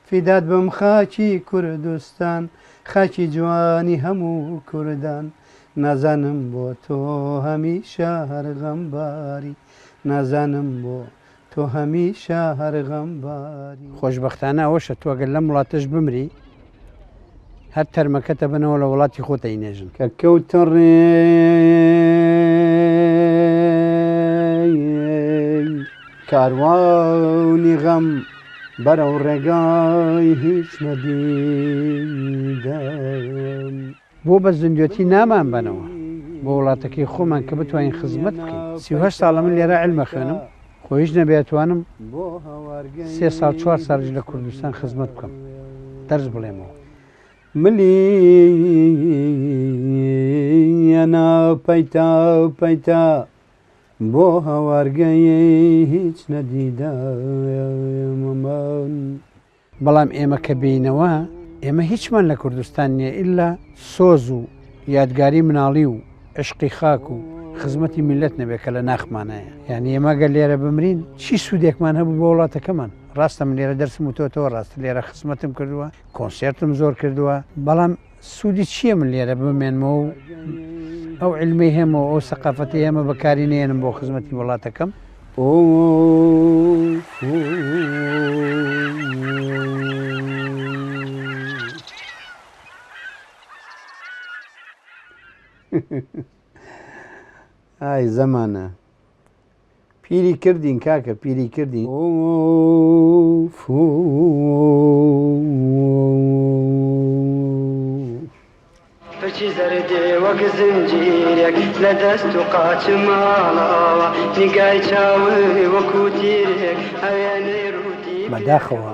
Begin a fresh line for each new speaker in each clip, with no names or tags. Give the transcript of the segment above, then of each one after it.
فیدات بم خاکی کوردستان خاکی جوانی هەموو کوردان نازانم بۆ تۆ هەمیشە هەرغەمباری نازانم بۆ تۆ هەمیشە هەرغەمباری خۆشبەختانە ئەوەشە تۆ ئەگەر لەم وڵاتەش بمری هەر تەرمەکەتە بنەوە لە وڵاتی خۆت ئەینێژن کە کەوتە ڕێی کاروانی غەم بەرەو ڕێگای هیچ نەدیدەم بۆ بە زیندوێتی نامان بنەوە بۆ وڵاتەکەی خۆمان کە بتوانین خزمەت بکەین 38 ساڵە من لێرە عیلمە خوێنم خۆ هیچ نەبێتوانم 3 ساڵ 4 ساڵیش لە کوردستان خزمەت بکەم دەرس بڵێمەوە ملیە ناو پەیتا و پەیتا بۆ هەوارگەی هیچ نەدیدەمان بەڵام ئێمە کە بینەوە ئێمە هیچمان لە کوردستان نییە ئللا سۆز و یادگاری مناڵی و عشقی خاک و خزمەتی میلەت نەبێت کە لە ناخمانایە یعنی ئێمە گەر لێرە بمرین چی سوودێکمان هەبوو بۆ وڵاتەکەمان ڕاستە من لێرە دەرسم و تۆ ڕاستە لێرە خزمەتم کردووە کۆنسێرتم زۆر کردووە بەڵام سوودی چییە من لێرە بمێنمەوە و ئەو علمی هێمەوە ئەو سەقافەتی ئێمە بەکاری نێنم بۆ خزمەتی وڵاتەکەم ئای زەمانە پیری کردین کاکە پیری کردین
پچی زەردێ وەک زنجیرێک لە دەست و قاچ ماڵەوە نیگای چاوی وەکو تیرێک ئەوێنەی ڕوودی
بەداخەوە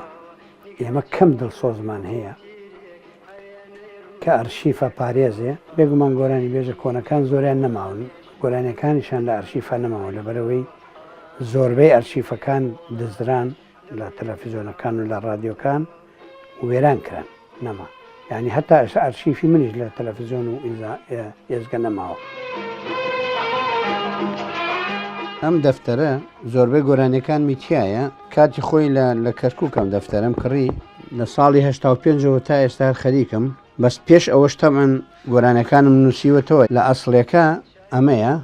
ئێمە کەم دڵسۆزمان هەیە کە ئەرشیفە پارێزێ بێگومان گۆرانی بێژە کۆنەکان زۆریان نەماون گۆرانیەکانیشان لە ئەرشیفە نەماوە لەبەرەوەی زۆربەی ئەرشیفەکان دزران لە تەلەڤیزۆنەکان و لە ڕادیۆکان وێران کران نەما یعنی هەتا ئەرشیفی منیش لە تەلەڤیزۆن و ئێزگە نەماوە ئەم دەفتەرە زۆربەی گۆرانیەکان میتیایە کاتی خۆی لە کەرکووکەم دەفتەرم کڕی لە ساڵی 85ەوە تا ئێستا هەر خەریکم بەس پێش ئەوەش تەمەن گۆرانەکانم نووسیوەتەوە لە ئەسڵەکە ئەمەیە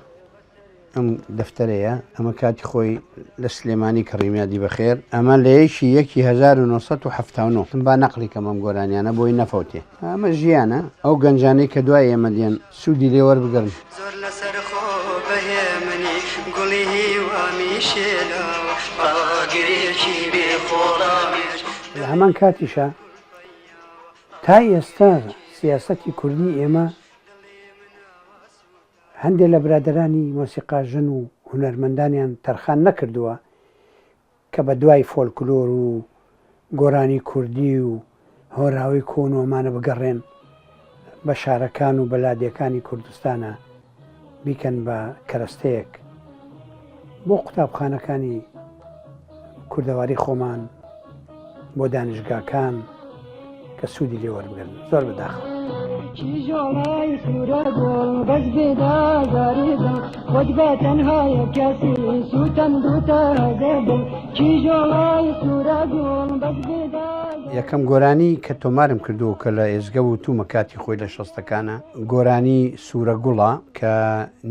ئەم دەفتەرەیە ئەمە کاتی خۆی لە سلێمانی کڕیمیادی بەخێر ئەمە لە یەکی 1970 با نەقلی کەم ئەم گۆرانیانە بۆی نەفەوتێ ئەمە ژیانە ئەو گەنجانەی کە دوای ئێمە دێن سوودی لێ وەربگرن
زۆر لەسەر خۆ بەهێمنی گوڵی هیوامی شێلاوە ئاگرێکی بێخۆڵاوێش
لە هەمان کاتیشە تا ئێستا سیاسەتی کوردی ئێمە هەندێک لە برادرانی مۆسیقاژن و هونەرمەندانیان تەرخان نەکردووە کە بە دوای فۆلکلۆر و گۆرانی کوردی و هۆراوی کۆنۆمانە بگەڕێن بە شارەکان و بەلادیەکانی کوردستانە بیکەن بە کەرەستەیەک بۆ قوتابخانەکانی کوردەواری خۆمان بۆ دانیشگاکان کە سوودی لێ وەربگرن زۆر بەداخەوە
جۆڵای سوورە گۆڵ بەس بێدازاریدم خۆت بە تەنهایە کەسی سووتەن دووتە هەزێدم کی جۆڵای سوورە گۆڵ بەس
یەکەم گۆرانی کە تۆمارم کردووە کە لە ئێزگە و تومە کاتی خۆی لە شەستەکانە گۆرانی سوورە گوڵە کە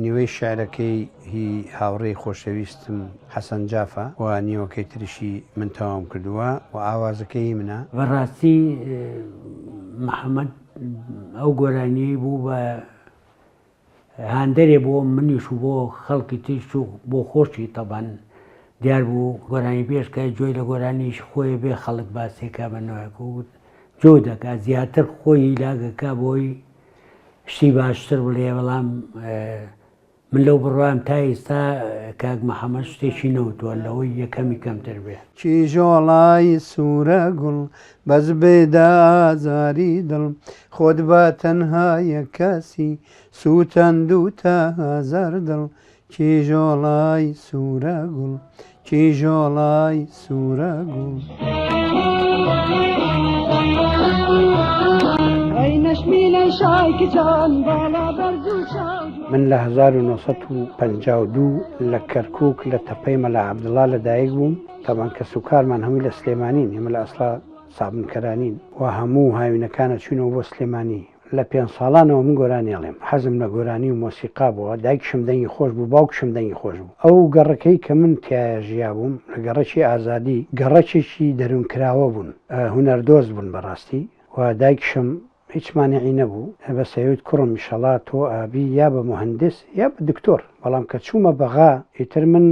نیوەی شاعرەکەی هی هاوڕێی خۆشەویستم حەسەن جافە و نیوەکەی تریشی من تەواوم کردووە و ئاوازەکەی منە
بەڕاستی محەممەد ئەو گۆرانی بوو بە هاندەرێ بۆ منیش و بۆ خەڵکی تیش و بۆ خۆشی تەبان دیار بوو گۆرانی پێشکە جۆی لە گۆرانیش خۆی بێ خەڵک باسێکا بەنەوەکە وت جۆ دەکا زیاتر خۆی لاگەکە بۆی شتی باشتر بڵێ بەڵام من لەو بڕوام تا ئێستا کاک محەممەد شتێکی نەوتووە لەوەی یەکەمی کەمتر بێ
کیژۆڵای سوورە گوڵ بەس بێدازاری دڵ خۆت بە تەنهایە کەسی سووتەند و تا هەزار دڵ کیژۆڵای سوورە گوڵ کیژۆڵای سوورە گوڵ من لە 1952 لە کەرکووک لە تەپەی مەلا عەبدوڵڵا لەدایک بووم تەبان کە سوکارمان هەمووی لە سلێمانین ئێمە لە ئەسڵا سابنکەرانین و هەموو هاوینەکانە چوونەوە بۆ سلێمانی لە 5 ساڵانەوە من گۆرانی ئەڵێم حەزم لە گۆرانی و مۆسیقا بووە دایکشم دەنگی خۆش بوو باوکشم دەنگی خۆش بوو ئەو گەڕەکەی کە من تایە ژیا بووم لە گەڕەکی ئازادی گەڕەکێکی دەروونکراوە بوون هونەردۆز بوون بەڕاستی و دایکشم هیچ مانعی نەبوو بە سەوێت کوڕم ئینشەڵا تۆ ئابی یا بە مهندس یا بە دکتۆر بەڵام کە چوومە بەغا ئیتر من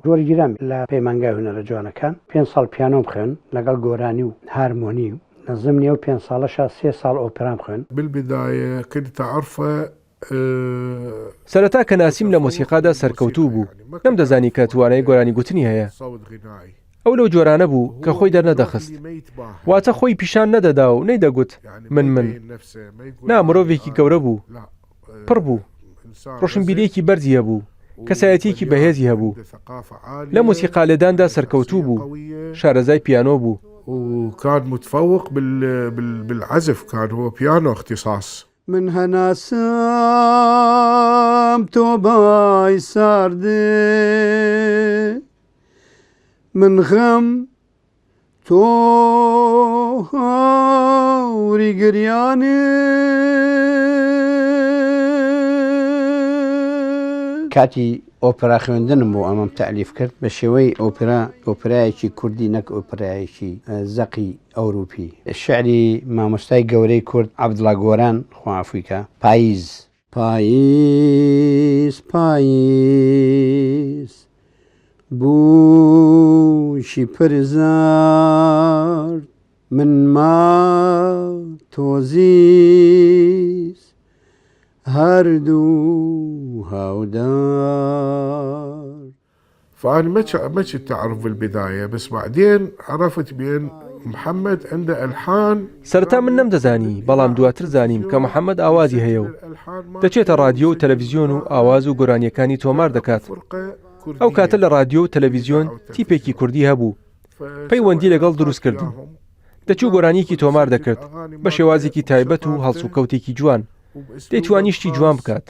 جۆری گیرام لە پەیمانگای هونەرە جوانەکان 5 ساڵ پیانۆم خوێن لەگەڵ گۆرانی و هارمۆنی و نظم نيو 5 سالشا 3 سال اوبرام خوين.
بالبداية كنت أعرفه
سەرەتا کە ناسیم لە مۆسیقادا سەرکەوتوو بوو نەم دەزانی کە توانای گۆرانی گوتنی هەیە ئەو لەو جۆرانە بوو کە خۆی دەرنەدەخست واتە خۆی پیشان نەدەدا و نەیدەگوت من نا مرۆڤێکی گەورە بوو پڕ بوو ڕۆشنبیرێکی بەرزی هەبوو کەسایەتێکی بەهێزی هەبوو لە مۆسیقا لێداندا سەرکەوتوو بوو شارەزای پیانۆ بوو
وكان متفوق بالعزف كان هو بيانو اختصاص
من هناسم تو باي ساردي من غم تو هاوري گریاني كاتي ئۆپرا خوێندنم بۆ ئەمەم تەعلیف کرد بە شێوەی ئۆپرایەکی کوردی نەک ئۆپرایەکی زەقی ئەوروپی شعری مامۆستای گەورەی کورد عەبدوڵڵا گۆران خوافیکە پاییز بوشی پرزار من ما تۆزیز هردو هاودار.
فأنا ما كنت أعرف بالبداية بس بعدين عرفت بأن محمد عنده ألحان
سەرەتا من نەمدەزانی بەڵام دواتر زانیم کە محەممەد ئاوازی هەیە و دەچێتە رادیۆ و تەلەڤیزیۆن و ئاواز و گۆرانیەکانی تۆمار دەکات ئەو کاتە لە رادیۆ و تەلەڤیزیۆن تیپێکی کوردی هەبوو پەیوەندی لەگەڵ دروستکردن دەچوو گۆرانیکی تۆمار دەکرد بە شێوازێکی تایبەت و هەڵس و کەوتێکی جوان دەیتوانیشتی جوان بکات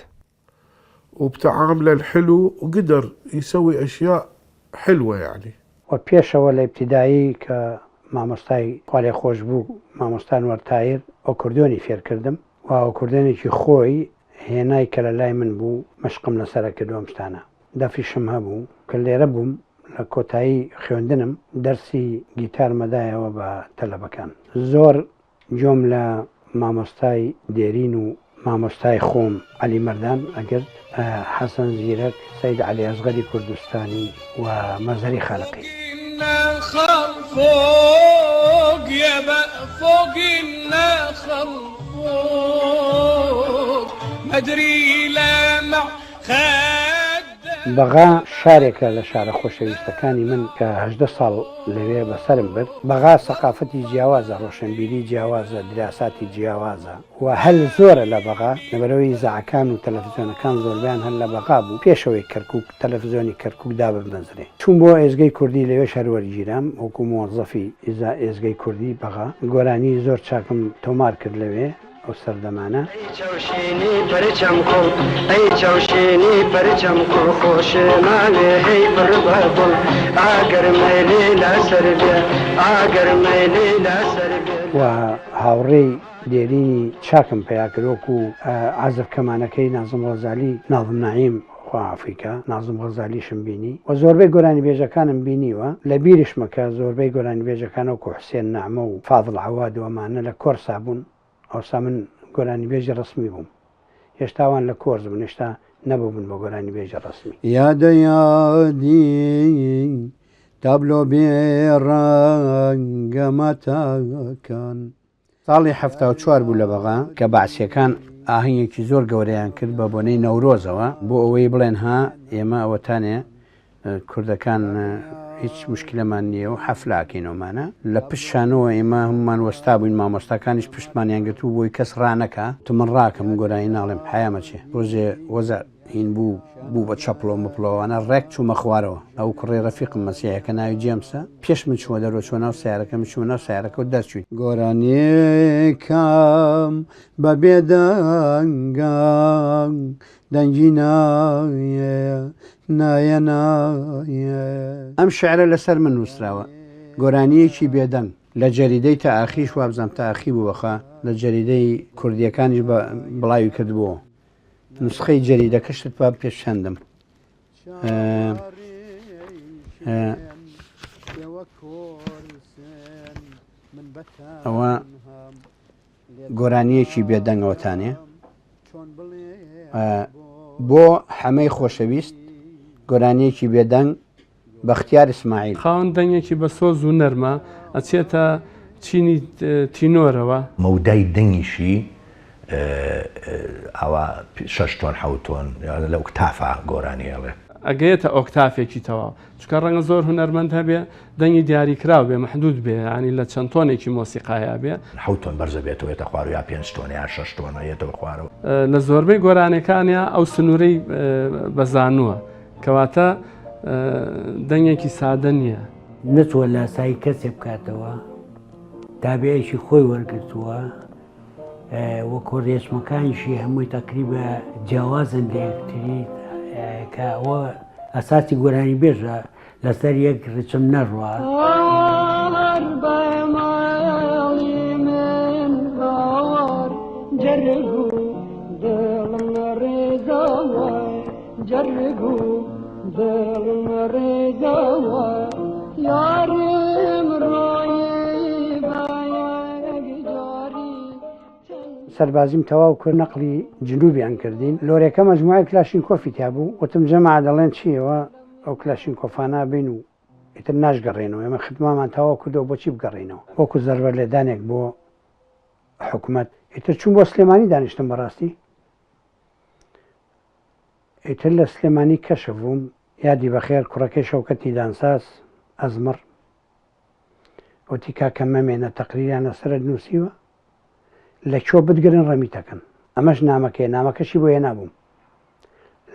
وبتعامله الحلو وقدر يسوي أشياء حلوة يعني.
وبيشوا الابتدائي كمامۆستای خوالێ خۆش بوو مامۆستا وەرتایر ئۆکردۆنی فێر کردم و ئۆکردۆنێکی خۆی هێنای کە لە لای من بوو مەشقم لەسەرە کردووەم شتانە دەفیشم هەبوو کە لێرە بووم لە کۆتایی خوێندنم دەرسی گیتار مەدایەوە بە تەلەبەکان زۆر جۆم لە مامۆستای دێرین و مامۆستای خۆم عەلی مەردان ئەگرت حەسەن زیرەک سەید عەلی ئەزغەری کوردستانی و مەزەری خالقی
فوق يا بقى فوق النخل فوق مدري لمع
بەغا شارێکە لە شارە خۆشەویستەکانی من کە 18 ساڵ لەوێ بەسرم برد بەغا سەقافەتی جیاوازە ڕۆشنبیری جیاوازە دراساتی جیاوازە و هەل زۆرە لە بەغا لەبەرەوەی زعەکان و تەلەڤیزیۆنەکان زۆربیان هەل لە بەغا بوو پێشەوەی کەرکووک تەلەڤیزیۆنی کەرکووک دابمەنزرێ چوون بۆ ئێزگەی کوردی لەوێ شەروەرگیرام وەکو مۆزەفی ئێزگەی کوردی بەغا گۆرانی زۆر چاکم تۆمار کرد لەوێ ئەو سەردەمانە
چاوشێنی پەرچەم کۆ ئەی چاوشێنی پەرچەم کۆ خۆشێمانێ هەی بڕبەبڵ ئاگەرمەیلێ لەسەر بێ ئاگەرمەیلێ لەسەر بێ
و هاوڕێی دێرینی چاکم پیا کردوەک و عەزف کەمانەکەی نازم غەزالی ناظم نەعیم خوافیکە نازم غەزالیشم بینی و زۆربەی گۆرانی بێژەکانم بینیوە لە بیریش مەکە زۆربەی گۆرانی بێژەکانە وەکو حوسێن نەعمە و فاضڵ عەواد و ئەمانە لە کۆرسا بوون ئەوسا من گۆرانی بێژی ڕسمی بووم هێشتاوان لە کۆرس بوون هێشتا نەبوو بوون بە گۆرانی بێژە ڕسمی یادە یادی تابلۆ بێڕەنگەمەتەکان ساڵی 74 بوو لە بەغا کە بەعسیەکان ئاهەنگێکی زۆر گەورەیان کرد بە بۆنەی نەورۆزەوە بۆ ئەوەی بڵێن ها ئێمە ئەوەتانێ کوردەکان هیچ مشکلەمان نییە و حەفلاکەینەوەمانە لە پشتشانەوە ئێمە هەمومان وەستا بووین مامۆستاکانیش پشتمانیان گرتوو بۆی کەس ڕانەکە تو من ڕاکەم گۆرانی ناڵێم حیامەچێ ڕۆژێ وەزە هین بوو بە چەپڵۆ مپڵەوەوانە ڕێک چوومە خوارەوە ئەو کوڕێ ڕەفیقم مەسیحەکە ناوی جێمسە پێش من چووە دەرۆ چوە ناو سیارەکەم چوە ناو سیارەکە و دەرچووین گۆرانیەکەم بە بێدەنگام دەنگی نایە ئەم شعرە لەسەر من نووسراوە گۆرانیەکی بێدەنگ لە جەریدەی تاعاخیش وابزانام تاعاخی بووەخە لە جەریدەی کوردیەکانیش بڵاوی کردبووە نسخەی جەریدەکەشت با پێشەندم ئەوە گۆرانیەکی بێدەنگەوەتانێ بۆ هەمەی خۆشەویست گۆرانیەکی بێدەنگ بەختیار ئیسماعیل
خاوەن دەنگێکی بە سۆز و نەرمە ئەچێتە چینی تینۆرەوە
مەودای دەنگیشی ئەوە 6 تۆن 7 تۆن لە ئۆکتافە گۆرانیەڵێ
ئەگەیەتە ئۆکتافێکی تەواو چکە ڕەنگە زۆر هونەرمەند هەبێ دەنگی دیاریکرااو بێ محدود بێ ینی لە چەند تۆنێکی مۆسیقایا بێ
7 تۆن بەرزە بێتەوەێتە خوار یا 5 تۆن یا 6 تۆنەیەتەوە خوارەوە
لە زۆربەی گۆرانەکانیا ئەو سنوورەی بەزانووە کەواتە دەنگێکی سادە نییە
نەچوە لە سای کەسێ بکاتەوە تابێکی خۆی وەرگرتووە وەکۆ ڕێچمەکانیشی هەمووی تەقریبە جیاوازن لە یەکتری کە ئەوە ئەساسی گۆرانی بێژە لەسەر یەک ڕچم نەڕوە
سەربازیم تەواو کرد نەقلی جنوبیان کردین لۆرەکە مەجموعی کلاشینکۆفی تیا بوو وتم جەماع دەڵێن چیەوە ئەو کلاشینکۆفانە بین و ئیتر ناشگەڕێنەوە ئێمە خدمامان تەواو کردەوە بۆچی بگەڕێنەوە وەکو زەربەر لێدانێک بۆ حکوومەت ئیتر چوون بۆ سلێمانی دانیشتم بەڕاستی ئیتر لە سلێمانی کەشە بووم یادی بەخێر کوڕەکەی شەوکەتی دانساس ئەزمر وتی کاکە مەمێنە تەقریریان لەسرت نووسیوە لە کۆ بتگرن ڕەمیتەکەن ئەمەش نامەکەی نامەکەشی بۆ هێ نابووم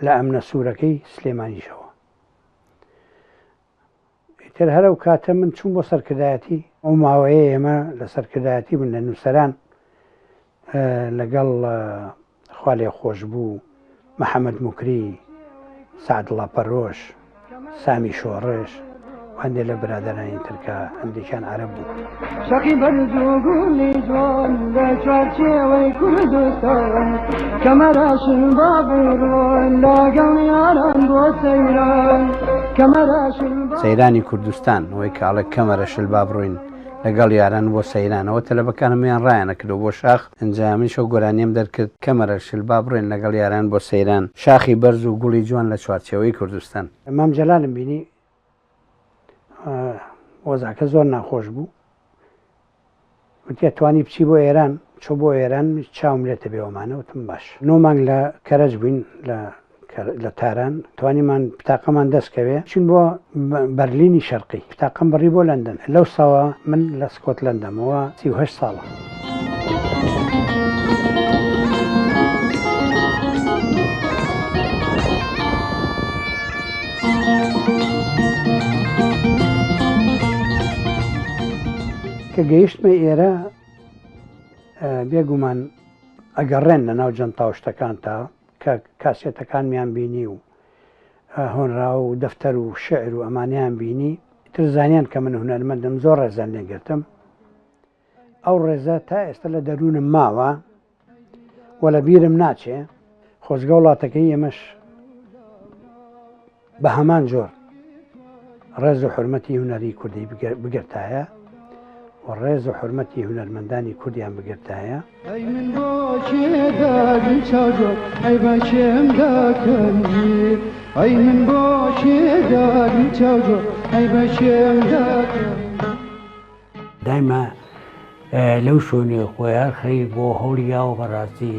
لە ئەمنە سوورەکەی سلێمانیشەوە ئیتر هەرە و کاتە من چوون بۆ سەرکردایەتی ئەو ماوەیە ئێمە لە سەرکردایەتی بن لە نووسەران لەگەڵ خوا لێ خۆش بوو محەممەد موکری سعد لاپەرۆش سامی شۆڕش هەندێک لە برادرانی ترکە هەندێکیان عەرەب بوو
شەقی بەرز و گوڵی جوان لە چوارچێوەی کوردستان کەمەراشن با بڕۆن لەگەڵ یاران بۆ سەیران کەمەراشن
سەیرانی کوردستان ئەوەی کاڵە کەمەرە شل با بڕۆین لەگەڵ یاران بۆ سەیرانەوە تەلەبەکانمیان ڕایانە کردو بۆ شاخ ئەنجامی شەو گۆرانیم دەرکرد کەمەرە شل با بڕۆین لەگەڵ یاران بۆ سەیران شاخی بەرز و گوڵی جوان لە چوارچێوەی کوردستان ئەمام جەلالم بینی وەزاکە زۆر ناخۆش بوو وتیە توانی بچی بۆ ئێران چۆ بۆ ئێران چاوم لێتە بێوەمانە وتم باش 9 مانگ لە کەرەج بووین لە تاران توانیمان پتاقەمان دەستکەوێ چون بۆ بەرلینی شەرقی پتاقەم بڕی بۆ لەندەن لەو ساوە من لە سکۆتلەندەمەوە 38 ساڵە کە گەیشتمە ئێرە بێگومان ئەگەڕێن لە ناو جەنتاوشتەکان تا کە کاسێتەکانمیان بینی و هۆنرا و دەفتەر و شعر و ئەمانیان بینی تر زانیان کە من هونەرمەندم زۆر ڕێزان لێگرتم ئەو ڕێزە تا ئێستا لە دەروونم ماوە وە لە بیرم ناچێ خۆزگە وڵاتەکەی ئێمەش بە هەمان جۆر ڕێز و حرمەتی هونەری کوردی بگرتایە و ڕێز و حرمەتی هونەرمەندانی کوردیان بگرتایە
ئەی من بۆ چێداگی چاجۆ ئەی بە چێم داکەنی ئەی من بۆ چێداگی چاجۆ ئەی بە چێم داکەنی
دایما لەو شوێنێ خۆیان خەی بۆ هەوڵیاوە بەڕاستی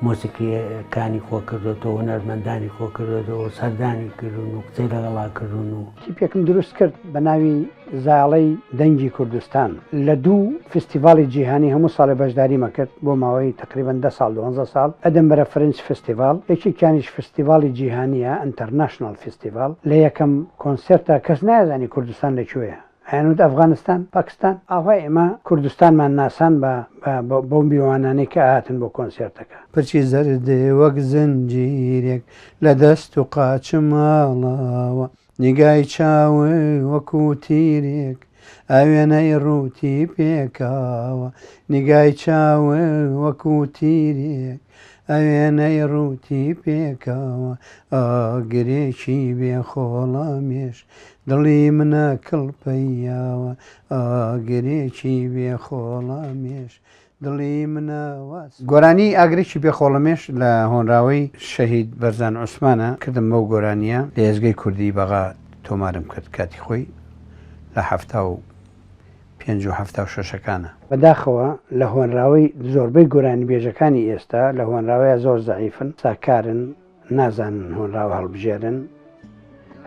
مۆسیقیەکانی خۆکردێتەوە هونەرمەندانی خۆکردێتەوە سەردانی کردون و قسەی لەگەڵاکردون و
تیپێکم دروست کرد بە ناوی زاڵەی دەنگی کوردستان لە 2 فستیڤاڵی جیهانی هەموو ساڵی بەشداری مەکرد بۆ ماوەی تقریبەن 10 ساڵ 12 ساڵ ئەدەمبەرە فرنج فستیڤال یەکێکیانیش فستیڤاڵی جیهانیە ئەنتەرناشنال فستیڤال لە یەکەم کۆنسێرتە کەس نایزانی کوردستان لەکوێیە ئەنوت ئەفغانستان پاکستان ئاوای ئێمە کوردستانمان ناسان بۆ میوانانەی کە هاتن بۆ کۆنسێرتەکە پرچی زەردێ وەک زنجیرێک لە دەست و قاچ ماڵاوە نیگای چاوێ وەکو تیرێک ئەوێنەی ڕووتی پێکاوە نیگای چاوە وەکو تیرێک ئەوێنەی ڕووتی پێکاوە ئاگرێکی بێخۆڵەمێش دڵی منە کڵپەیاوە ئاگرێکی بێخۆڵەمێش دڵی منە گۆرانی ئاگرێکی بێخۆڵەمێش لە هۆنراوەی شەهید بەرزان عوسمانە کردم بەو گۆرانیە لە ێزگەی کوردی بەغا تۆمارم کرد کاتی خۆی لە 1956 بەداخەوە لە هۆنراوەی زۆربەی گۆرانی بێژەکانی ئێستا لە هۆنراوەیە زۆر زەعیفن ساکارن نازانن هۆنراوە هەڵبژێرن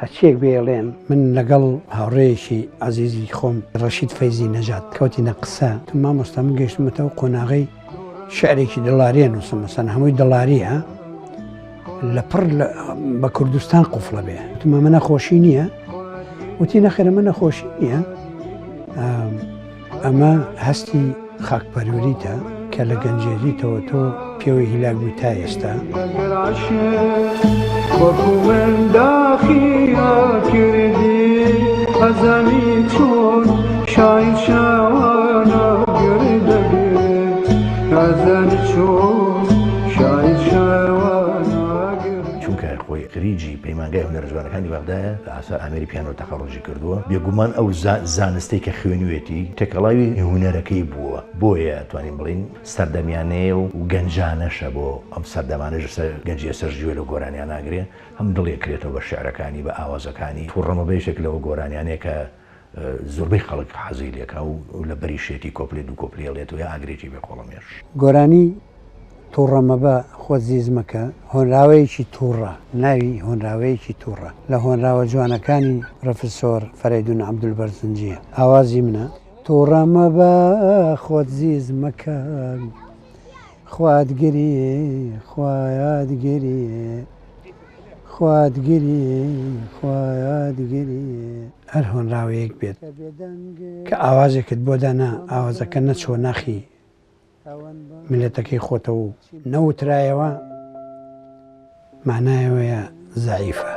هەچیەک بێڵێن من لەگەڵ هاوڕێیەکی عەزیزی خۆم ڕەشید فەیزی نەژات کەوتینە قسە تو مامۆستا من گەیشتمەتەوە قۆناغی شعرێکی دڵاریە نووسم مەسەن هەمووی دڵاریە لە پڕ بە کوردستان قوفڵە بێ وتمە من نەخۆشی نییە وتی نەخێرە من نەخۆشی نییە ئەمە هەستی خاکپەروەریتە کە لە گەنجێریتەوە تۆ پێوەی هیلاک بووی تا ئێستا
وەکو من داخیا کردی ئەزانی چۆن شاید شاوانە گوێ دەبێت ئەزانی چۆن شاید شاوانە
چونکە خۆی خریجی پەیمانگای هونەرە جوانەکانی بەغدایە ئاسا ئامێری پیانۆ تەخەڕۆژی کردووە بێگومان ئەو زانستەی کە خوێنوێتی تێکەڵاوی هونەرەکەی بووە بۆیە توانین بڵین سەردەمیانەیە و گەنجانەشە بۆ ئەم سەردەمانەش گەنجیە سەرژوێ لە گۆرانیان ناگرێ هەم دڵێکرێتەوە بە شێعرەکانی بە ئاوازەکانی تووڕەمە بەیشێک لەوە گۆرانیانەیە کە زۆربەی خەڵک حەزی لێکا و لە بەریشێتی کۆپلێت و کۆپلیێڵێت و یا ئاگرێکی بێخۆڵەمێش
گۆرانی تووڕەمەبە خۆت زیزمەکە هۆنراوەیەکی تووڕە ناوی هۆنراوەیەکی تووڕە لە هۆنراوە جوانەکانی پرۆفسۆر فەرەیدون عەبدولبەرزنجیە ئاوازی منە تووڕەمەبە خۆت زیزمەکە خواتگیریێ خوایاتگیریێ خواتگیریێ خوایاتگیریێ هەر هۆنراوەیەک بێت کە ئاوازێکت بۆ دانا ئاوازەکە نەچۆ ناخی ملەتەکەی خۆتە و نەوترایەوە معنایەوەیە زەعیفە.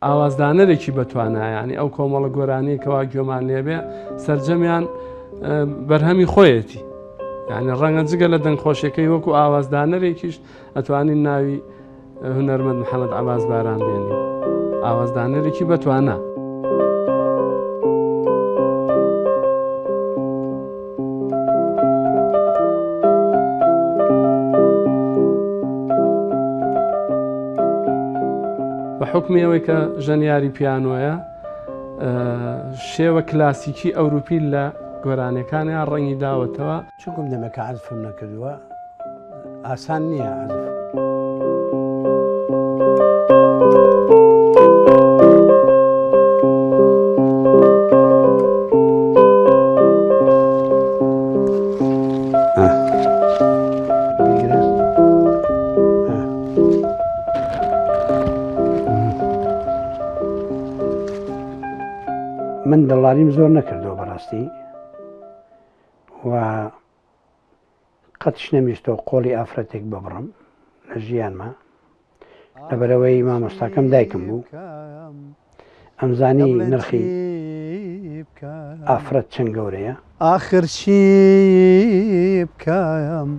ئاوازدانەرێکی بەتوانایە ینی ئەو کۆمەڵە گۆرانی کەوا گوێمان لێبێ سەرجەمیان بەرهەمی خۆیەتی یعنی ڕەنگە جگە لە دەنگخۆشیەکەی وەکو ئاوازدانەرێکیش ئەتوانین ناوی هونەرمەند محەممەد عەباس باران بێنی ئاوازدانەرێکی بەتوانە. بە حکمی ئەوەی کە ژەنیاری پیانۆیە شێوە کلاسیکی ئەوروپی لە گۆرانەکانیان ڕەنگی داوەتەوە
چونکم دەمەکە عەزفم نەکردووە ئاسان نییە عەزف. من دڵاریم زۆر نەکردەوە بەڕاستی و قەتش نەمیستەوە قۆڵی ئافرەتێک ببڕم لە ژیانمە لەبەرەوەی مامۆستاکەم دایکم بوو ئەمزانی نرخی ئافرەت چەند گەورەیە ئاخر چی بکەم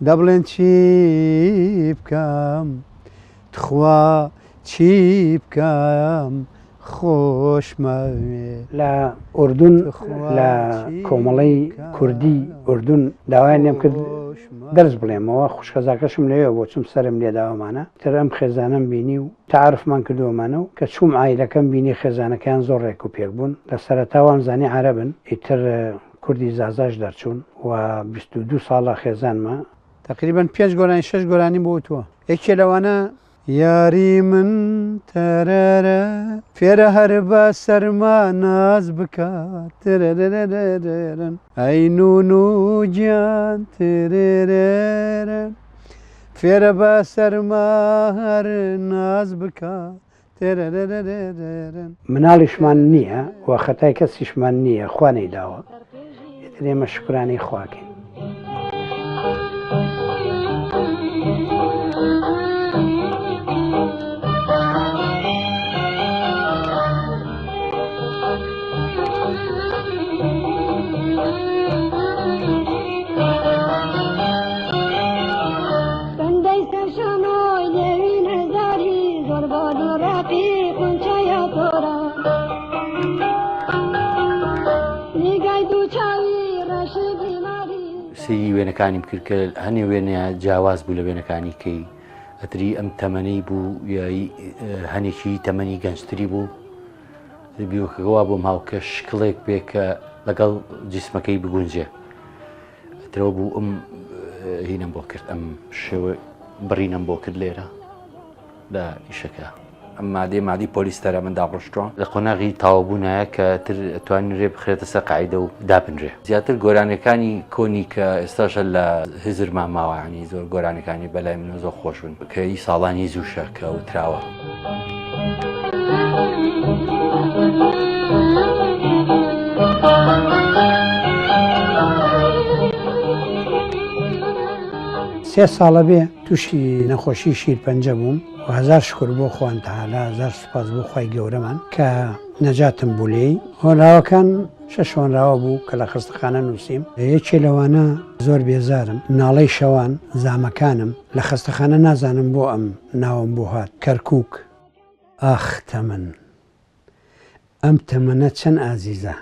دەبڵێن چی بکەم تخوا چی بکەم خۆشمەوێ لە ئوردون لە کۆمەڵەی کوردی ئوردون داوای لێم کرد دەرس بڵێمەوە خوشکەزاکەشم لەوێ بۆ چوم سرم لێداوەمانە تر ئەم خێزانم بینی و تعارفمان کردووەمانە و کە چوم ئایلەکەم بینی خێزانەکەیان زۆر ڕێک و پێک بوون لە سەرەتاوام زانی عەرەبن ئیتر کوردی زازاش دەرچوون و 22 ساڵە خێزانمە تقریباً 5 گۆرانی 6 گۆرانی بۆتووە یەکێ لەوانە یاری من تەرەرە فێرە هەر بە سەرما ناز بکات ترەرەرەرەرن ئەی نون و گیان ترێرەرن فێرە بە سەرما هەر ناز بکات ترەرەرەرەرن مناڵیشمان نییە و خەتای کەسیشمان نییە خوا نەیداوە ئێمە شکرانەی خواکەین.
سری وێنەکانیم کرد کە هەنێ وێنە جیاواز بوو لە وێنەکانی کەی ئەتری ئەم تەمەنەی بوو یای هەنێکی تەمەنی گەنجتری بوو بیوکەوا بۆم هاو کە شکڵێک بێ کە لەگەڵ جیسمەکەی بگونجێ ئەترەوە بوو ئەم هینەم بۆ کرد ئەم شێوە بڕینەم بۆ کرد لێرە لە ئیشەکە. ئەم مادی پۆلیستەرە من داڕۆشتۆ لە قۆناغی تاوابوونایە کە تر ئەتوانین ڕێ بخرێتە سەر قاعیدە و دابنرێ. زیاتر گۆرانەکانی کۆنی کە ئێستاشە لە هزرمان ماوەیانی زۆر گۆرانەکانی بەلای منە زۆر خۆشون کە هی ساڵانی زووشە کە وتراوە.
سێ ساڵە بێ تووشی نەخۆشی شیرپەنجە بووم و هەزار شکر بۆ خوان تەعالا، هەزار سوپاس بۆ خوای گەورەمان کە نەجاتم بوو لێی. هۆنراوەکان شەش هۆنراوە بوو کە لە خستەخانە نووسیم. یەکێ لەوانە زۆر بێزارم، ناڵەی شەوان زامەکانم لە خستەخانە نازانم بۆ ئەم ناوم بۆ هات. کەرکووک. ئاخ تەمەن، ئەم تەمەنە چەند ئازیزە.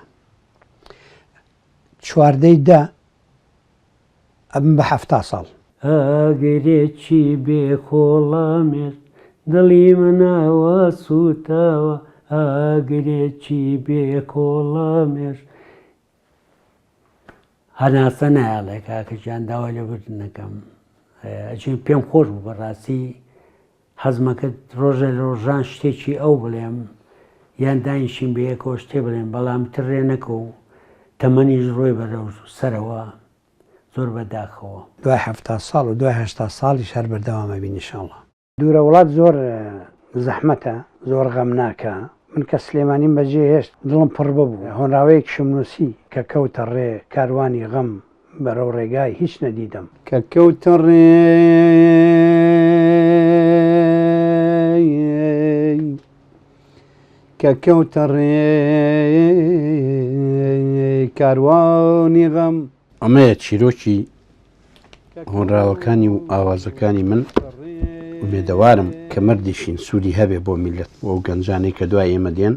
چواردەی دا ئەم بە 70 ساڵ.
ئاگەرێکی بێ کۆڵامێر دڵی مناوە سوتاوە، ئاگرێکی بێ کۆڵامێر. هەناسە نایاڵێ کاکەجیان داوا لە بردنەکەم ئەچین پێم خۆش بوو بەڕاستی حەزمەکەت ڕۆژە لە ڕۆژان شتێکی ئەو بڵێم یان دانیشین بە یەکەوە شتێ بڵێم، بەڵام تڕێ نەکە و تەمەنیش ڕۆی بەرەو سەرەوە زۆر بەداخەوە.
دوای 70 ساڵ و دوای 80 ساڵیش هەر بەردەوامە بین ئینشاڵڵا. دوورە وڵات زۆر زەحمەتە، زۆر غەمناکە. من کە سلێمانیم بەجێ هێشت دڵم پڕ ببوو. هۆنراوەیەک شمنووسی کە کەوتە ڕێ کاروانی غەم بەرەو ڕێگای هیچ نەدیدەم. کە کەوتە ڕێ کە کەوتە ڕێ کاروانی غەم. ئەمەیە چیرۆکی هۆنراوەکانی و ئاوازەکانی من. ئومێدەوارم کە مەردیشین سوودی هەبێ بۆ میلەت و ئەو گەنجانەی کە دوای ئێمە دێن.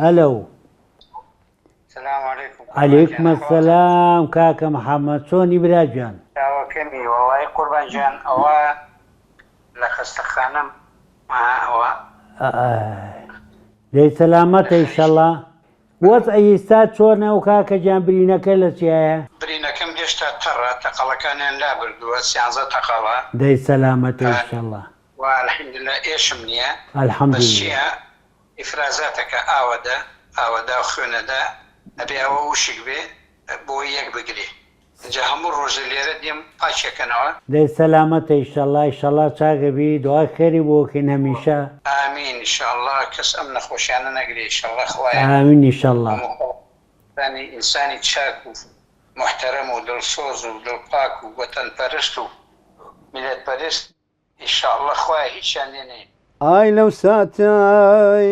ئەلو.
سلام علیکم.
عەلەیکم ئەسسەلام کاکە محەممەد، چۆنی براجان؟
داواکەمی وەڵای قوربانجان ئەوە لە خستەخانەم ئەوە
دەی سەلامەتە ئیشەڵڵا. وەز ئەیستا چۆنە و کاکە جان برینەکە لە چیایە؟
برینەکەم هێشتا تەڕە تەقەڵەکانیان لابردووە 13 تەقەڵە.
دەی سەلامەتە ئیشەڵڵا.
و الحەمدولله ئێشم نییە.
الحەمدولله.
بەس چییە؟ ئیفرازاتەکە ئاوەدا و خوێنەدا ئەبێ ئەوە وشک بێ بۆ یەک بگرێ. اینجا هەموو ڕۆژە لێرە دێم پاچێکەنەوە.
دەی سەلامەتە ئیشەڵڵا. ئیشەڵڵا چاکەبی دوای خێری بۆکەین هەمیشە.
ئامین ئینشاءڵڵا کەس ئەم نەخۆشیانە نەگرێ ئینشاءڵڵا خوایە.
ئامین ئینشاءڵڵا.
ئینسانی چاک و محتەرەم و دڵسۆز و دڵپاک و وەتەنپەرست و میلەتپەرست ئینشاءڵڵا خوایە هیچیان لێ نەیە.
ئای لەو ساتای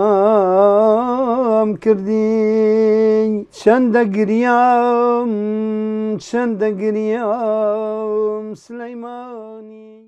تەماشام کردی چەندە گریام سلەیمانی.